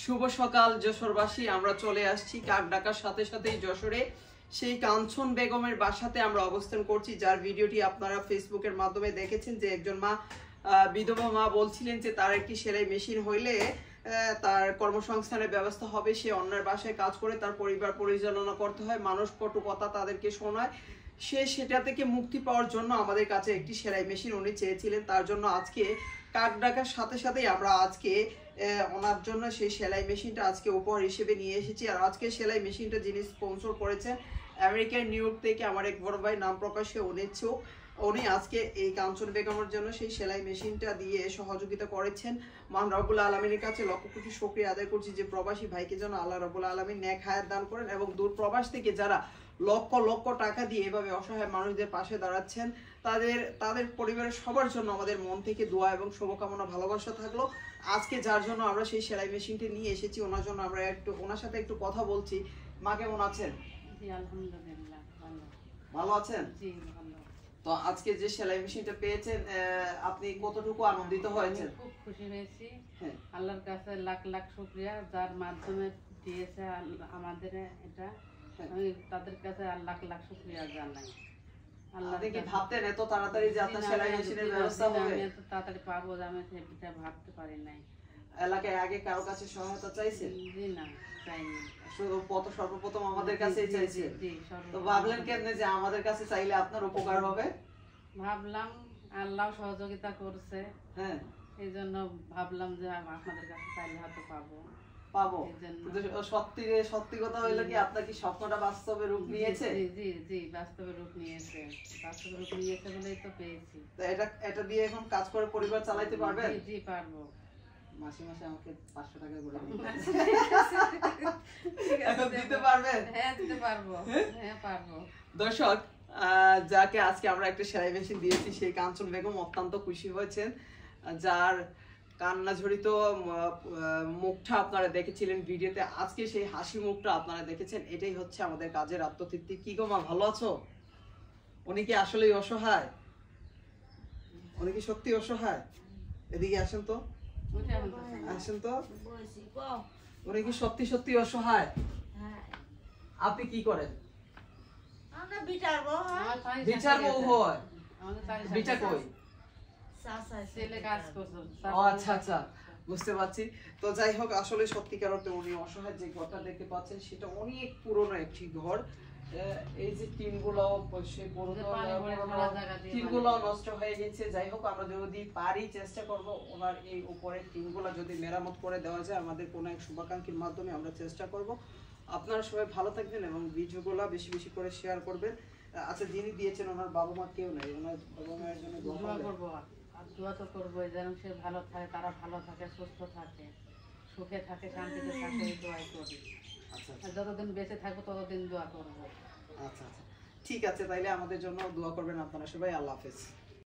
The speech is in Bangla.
শুভ সকাল যশোরবাসী, আমরা চলে আসছি কাক ডাকার সাথে সাথেই যশোরে সেই কাঞ্চন বেগমের বাসাতে আমরা অবস্থান করছি, যার ভিডিওটি আপনারা ফেসবুকের মাধ্যমে দেখেছেন। যে একজন মা, বিধবা মা বলছিলেন যে তার একটি সেলাই মেশিন হইলে তার কর্মসংস্থানের ব্যবস্থা হবে। সে অন্যের বাসায় কাজ করে তার পরিবার পরিচালনা করতে হয়, মানুষ কটু কথা তাদেরকে শোনায়। সেটা থেকে মুক্তি পাওয়ার জন্য আমাদের কাছে একটি সেলাই মেশিন উনি চেয়েছিলেন। তার জন্য আজকে কাক ডাকার সাথে সাথেই আমরা আজকে ওনার জন্য সেই সেলাই মেশিনটা আজকে উপহার হিসেবে নিয়ে এসেছি। আর আজকে সেলাই মেশিনটা যিনি স্পন্সর করেছেন আমেরিকার নিউ ইয়র্ক থেকে আমার এক বড় ভাই, নাম প্রকাশে অনিচ্ছুক, উনি আজকে এই কাঞ্চন বেগমের জন্য সেই সেলাই মেশিনটা দিয়ে সহযোগিতা করেছেন। মহান রব্বুল আলমিনের কাছে লক্ষ কোটি শুকরিয়া আদায় করছি যে প্রবাসী ভাইকে যেন আল্লাহ রব্বুল আলমিন নেক হায়াত দান করেন, এবং দূর প্রবাস থেকে যারা লক্ষ লক্ষ টাকা দিয়ে এভাবে অসহায় মানুষদের পাশে দাঁড়াচ্ছেন তাদের পরিবারের সবার জন্য আমাদের মন থেকে দোয়া এবং শুভকামনা ভালোবাসা থাকলো। আজকে যার জন্য আমরা সেই সেলাই মেশিনটি নিয়ে এসেছি, ওনার জন্য আমরা ওনার সাথে একটু কথা বলছি। মা কেমন আছেন? জি আলহামদুলিল্লাহ ভালো। ভালো আছেন? জি ভালো। তো আজকে যে সেলাই মেশিনটা পেয়েছেন, আপনি কতটুকু আনন্দিত হয়েছেন? খুব খুশি হয়েছি। হ্যাঁ। আল্লাহর কাছে লাখ লাখ শুকরিয়া, যার মাধ্যমে দিয়েছে আমাদের এটা। আমি তাদের কাছে লাখ লাখ শুকরিয়া জানাই। আপনি কি ভাবতেন এত তাড়াতাড়ি যে আপনার সেলাই মেশিনের ব্যবস্থা হবে? আমি এত তাড়াতাড়ি পাবো আমি এটা ভাবতে পারি নাই। এলাকায় আগে কারো কাছে সহায়তা চাইছেন? জি না, চাইনি। সর্বপ্রথম আমাদের কাছেই চাইছেন। তো ভাবলেন কেন যে আমাদের কাছে চাইলে আপনার উপকার হবে? ভাবলাম আল্লাহ সহযোগিতা করছে। হ্যাঁ, এই জন্য ভাবলাম যে আপনাদের কাছে চাইলে হয়তো পাবো। সত্যি কথা হইলো কি, আপনার কি স্বপ্নটা বাস্তবে রূপ নিয়েছে? জি জি বাস্তবে রূপ নিয়েছে। বাস্তবে রূপ নিয়েছে বলেই তো পেয়েছি। তো এটা দিয়ে এখন কাজ করে পরিবার চালাতে পারবেন? জি জি পারবো। মাসে মাসে আমাকে 500 টাকা করে দিতে পারবেন? হ্যাঁ দিতে পারবো। হ্যাঁ পারবো। দর্শক, যাকে আজকে আমরা একটা সেলাই মেশিন দিয়েছি সেই কাঞ্চন বেগম অত্যন্ত খুশি হয়েছেন। যার কান্না ঝরিত মুখটা আপনারা দেখেছিলেন ভিডিওতে, আজকে সেই হাসি মুখটা আপনারা দেখেছেন। এটাই হচ্ছে আমাদের কাজের আত্মতৃপ্তি। কি গো মা, ভালো আছো? উনি কি আসলেই অসহায়? উনি কি সত্যি অসহায়? এদিকে আসেন তো, আসেন তো। উনি কি সত্যি সত্যি অসহায়? আপনি কি করেন? বিচার বউ হয়? বিচার কই? আচ্ছা আচ্ছা, বুঝতে পারছি। তো যাই হোক, আসলে সত্যিকার অর্থে উনি অসহায়। যে ঘরটা দেখতে পাচ্ছেন সেটা অনেক পুরনো একটি ঘর। এই যে টিনগুলো নষ্ট হয়ে গেছে। যাই হোক, আমরা যদি পারি চেষ্টা করব ওনার এই উপরের টিনগুলো যদি মেরামত করে দেওয়া যায় আমাদের কোনো এক শুভাকাঙ্ক্ষীর মাধ্যমে আমরা চেষ্টা করব। আপনারা সবাই ভালো থাকবেন এবং ভিডিওগুলো বেশি বেশি করে শেয়ার করবেন। আচ্ছা, যিনি দিয়েছেন ওনার বাবা মা কেউ নেই, ওনার বাবা মায়ের জন্য দোয়া করব। আর দোয়া তো করবো যেন সে ভালো থাকে, তারা ভালো থাকে, সুস্থ থাকে, সুখে থাকে, শান্তিতে থাকে, এই দোয়াই করি। আচ্ছা, যতদিন বেঁচে থাকবো ততদিন দোয়া করবো। আচ্ছা আচ্ছা, ঠিক আছে, তাইলে আমাদের জন্য দোয়া করবেন আপনারা সবাই। আল্লাহ হাফেজ।